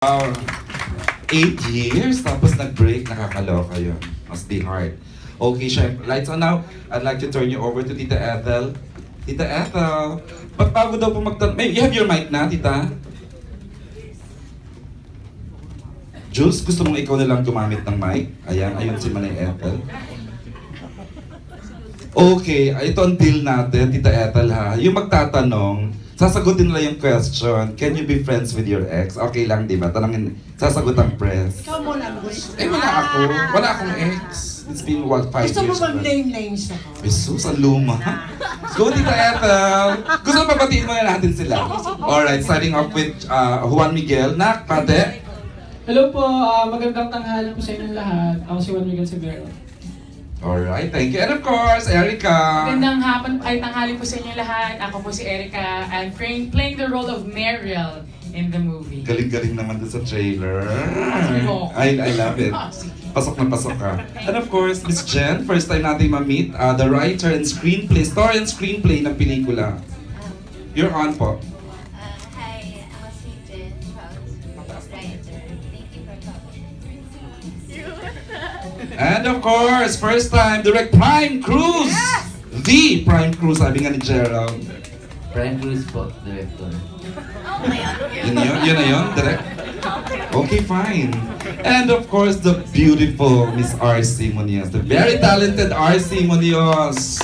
Wow. 8 years, tapos nag-break, nakakaloka yun. Must be hard. Okay, Chef, lights on now. I'd like to turn you over to Tita Ethel. Tita Ethel, ba't bago daw po magtanong? You have your mic na, Tita? Jules, gusto mong ikaw na lang gumamit ng mic? Ayan, ayun si Manay Ethel. Okay, ito ang deal natin, Tita Ethel ha. Yung magtatanong, sasagutin nila yung question, can you be friends with your ex? Okay lang, di ba? Tanongin, sasagot ang press. Ikaw mo lang gusto. Wala ako. Wala akong ex. It's been, what, 5 years? Gusto mo bang name names ako? Jesus, ang luma. Go, Tita Ethel. Gusto mo papatiin mo na natin sila. Alright, starting off with Juan Miguel. Nak, pate. Hello po, magandang tanghali po sa inyong lahat. Ako si Juan Miguel Severo. Alright, thank you. And of course, Erica. Magandang hapon ay tanghali po sa inyo lahat. Ako po si Erica. I'm playing the role of Mariel in the movie. Galing-galing naman dun sa trailer. Oh. I love it. Pasok na pasok ka. And of course, Miss Jen, first time natin ma-meet, the writer and screenplay, story and screenplay ng pelikula. You're on po. Hi, ako si Jen Charles, writer. Thank you for coming. And of course, first time, direct Prime Cruise! Yes! The Prime Cruise, sabi nga ni Gerald. Prime Cruise po, director. Oh my God. Yun na yun, direct? Okay, fine. And of course, the beautiful Miss R.C. Munoz, the very talented R.C. Munoz.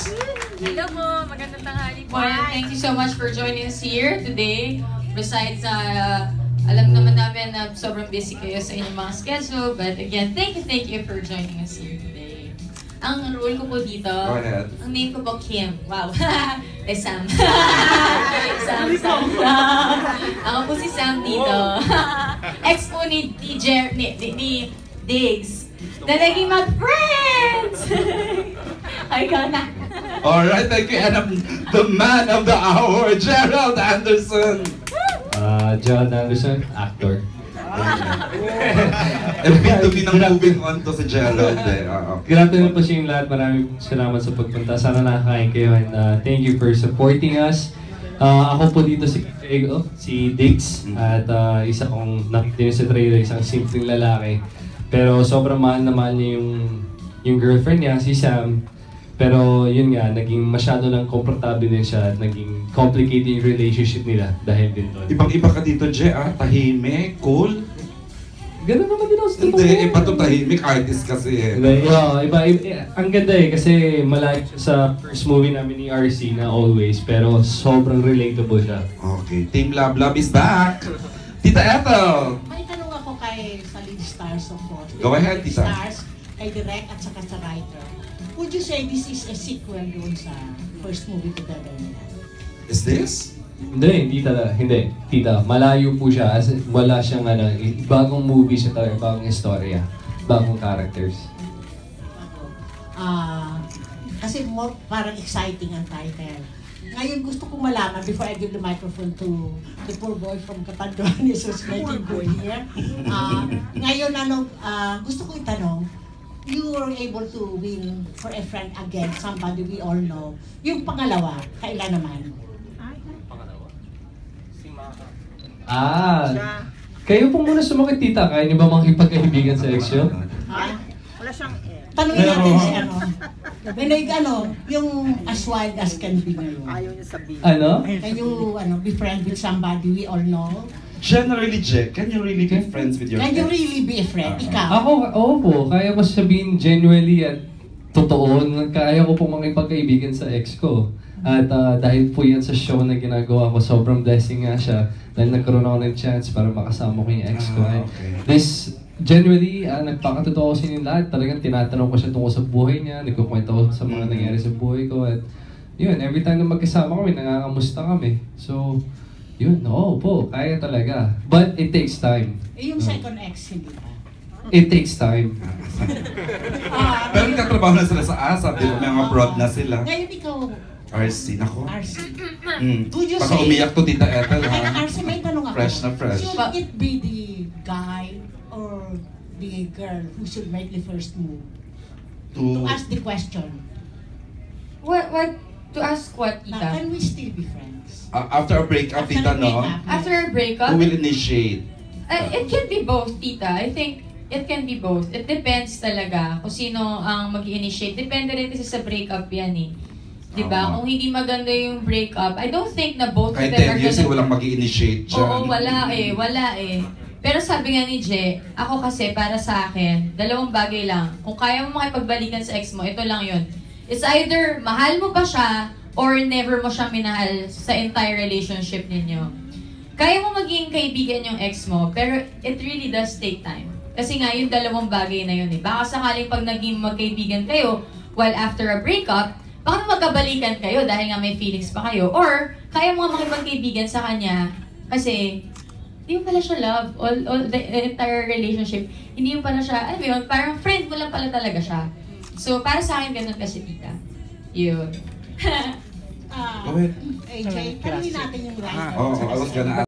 Hello po, magandang tanghali po. Well, Thank you so much for joining us here today. Besides, alam naman namin na sobrang busy kayo sa inyong mga schedule. But again, thank you for joining us here today. Ang role ko po dito, Go ahead. ang name ko po Kim. Wow. Sam. Sam. Ako po si Sam dito. Ex po ni Diggs. Na naging mag-friends! Ay, ka na. Alright, thank you. And the man of the hour, Gerald Anderson. Gerald Anderson, actor. Epitome ng moving on to si Gerald eh. Good afternoon po sa inyong lahat. Maraming salamat sa pagpunta. Sana nakakain kayo and thank you for supporting us. Ako po dito si Diggs at isa kong nakita sa trailer, isang simpleng lalaki. Pero sobrang mahal na mahal niya yung girlfriend niya, si Sam. Pero yun nga, naging masyado lang komportable din siya at naging complicated yung relationship nila dahil din doon. Ibang-iba ka dito, Je, tahimik, cool. Ganun naman din ako sa totoo. Hindi, iba to tahimik, artist kasi eh. Iba, ang ganda eh, kasi malayo siya sa first movie namin ni RC na Always, pero sobrang relatable siya. Okay, Team Love Love is back! Tita Ethel! May tanong ako kay sa lead stars of course. Go ahead, Tita. Stars, kay direct at saka sa writer. Would you say this is a sequel doon sa first movie together nila? Is this? Hindi, tita. Malayo po siya, as wala siyang bagong movie siya talaga, bagong istorya, bagong characters. Kasi more parang exciting ang title. Ngayon gusto kong malaman, before I give the microphone to the poor boy from Catanduanes who's making good here. Ngayon gusto ko itanong, you were able to win for a friend again, somebody we all know. Yung pangalawa, kailan naman? Kayo po muna sumakit, tita. Kaya niyo ba makipagkaibigan sa ex nyo? Wala siyang tanungin natin si yung as wild as can be ngayon. Ayaw niya sabihin. Can you be friend with somebody we all know? Generally, Je, can you really be friends with your Can you ex? really be a friend? Ikaw? Oo po. Kaya ko sabihin genuinely at totoo. Kaya ko po makipagkaibigan sa ex ko. At dahil po yan sa show na ginagawa ko, sobrang blessing nga siya. Dahil nagkaroon ako ng chance para makasama ko yung ex ko. Okay. This, genuinely, nagpakatotoo ko sa inyo lahat. Talagang tinatanong ko siya tungkol sa buhay niya. Nagkukwento ko sa mga nangyari sa buhay ko. At yun, every time na magkasama kami, nangangamusta kami. So, yun, oo po, kaya talaga. But it takes time. Yung second ex, hindi ba? It takes time. Pero nagkatrabaho na sila sa ASAP, di ba? May mga abroad na sila. Ngayon ikaw, RC, nako. RC. Would you baka umiyak to Tita Ethel, Ay, ha? RC, may tanong ako. Fresh na fresh. Should it be the guy or the girl who should make the first move? To ask the question. What? To ask what, Now, Tita? can we still be friends? After a breakup, Tita, no? After a breakup? Who will initiate? It can be both, tita. I think it can be both. It depends talaga kung sino ang mag-initiate. Depende rin kasi sa breakup yan eh. Diba? Tama. Kung hindi maganda yung breakup, I don't think na both of Kahit them are 10 years gonna... walang mag-i-initiate dyan. Oo, wala eh. Pero sabi nga ni Je, ako kasi para sa akin, dalawang bagay lang. Kung kaya mo makipagbalikan sa ex mo, ito lang yun. It's either mahal mo pa siya or never mo siya minahal sa entire relationship ninyo. Kaya mo maging kaibigan yung ex mo, pero it really does take time. Kasi nga yung dalawang bagay na yun eh. Baka sakaling pag naging magkaibigan kayo, while after a breakup, baka magkabalikan kayo dahil nga may feelings pa kayo. Or, kaya mo nga makipagkaibigan sa kanya kasi hindi mo pala siya love. All the entire relationship, hindi mo pala siya, alam mo yun, parang friend mo lang pala talaga siya. So, para sa akin, ganun kasi, tita. Yun. Ah, Go ahead. AJ, tanungin natin yung writer. Oh, I was gonna